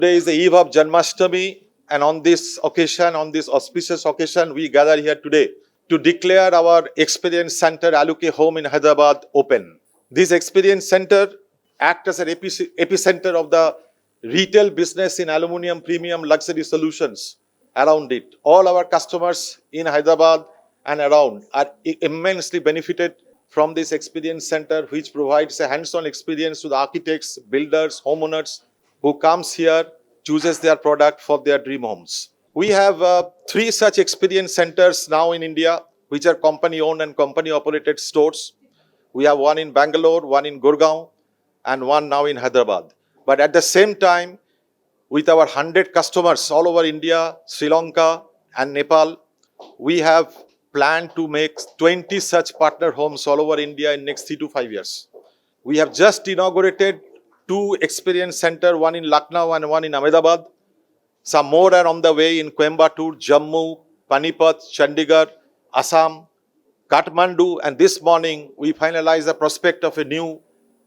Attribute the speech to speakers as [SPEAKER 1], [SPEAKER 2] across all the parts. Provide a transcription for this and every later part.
[SPEAKER 1] Today is the eve of Janmashtami, and on this occasion, on this auspicious occasion, we gather here today to declare our experience center Aluk home in Hyderabad open. This experience center acts as an epicenter of the retail business in aluminium premium luxury solutions around it. All our customers in Hyderabad and around are immensely benefited from this experience center, which provides a hands-on experience to the architects, builders, homeowners who comes here, chooses their product for their dream homes. We have 3 such experience centers now in India, which are company-owned and company-operated stores. We have one in Bangalore, one in Gurgaon, and one now in Hyderabad. But at the same time, with our 100 customers all over India, Sri Lanka, and Nepal, we have planned to make 20 such partner homes all over India in next 3 to 5 years. We have just inaugurated 2 experience centers, one in Lucknow and one in Ahmedabad. Some more are on the way in Coimbatore, Jammu, Panipat, Chandigarh, Assam, Kathmandu, and this morning we finalized the prospect of a new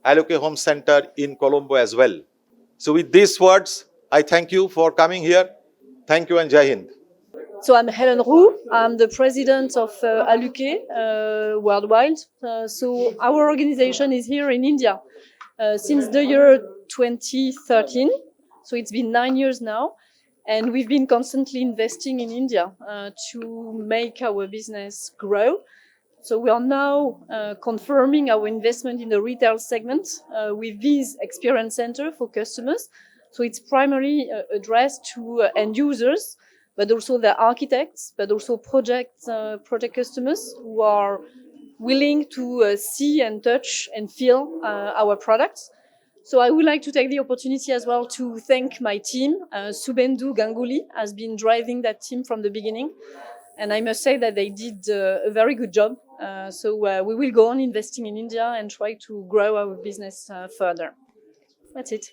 [SPEAKER 1] Aluk Home Center in Colombo as well. So with these words, I thank you for coming here. Thank you and Jai Hind.
[SPEAKER 2] So I'm Helen Roux. I'm the president of Aluk worldwide. So our organization is here in India since the year 2013. So it's been 9 years now. And we've been constantly investing in India to make our business grow. So we are now confirming our investment in the retail segment with this experience center for customers. So it's primarily addressed to end users, but also the architects, but also project customers who are willing to see and touch and feel our products. So I would like to take the opportunity as well to thank my team. Subendu Ganguly has been driving that team from the beginning. And I must say that they did a very good job. So we will go on investing in India and try to grow our business further. That's it.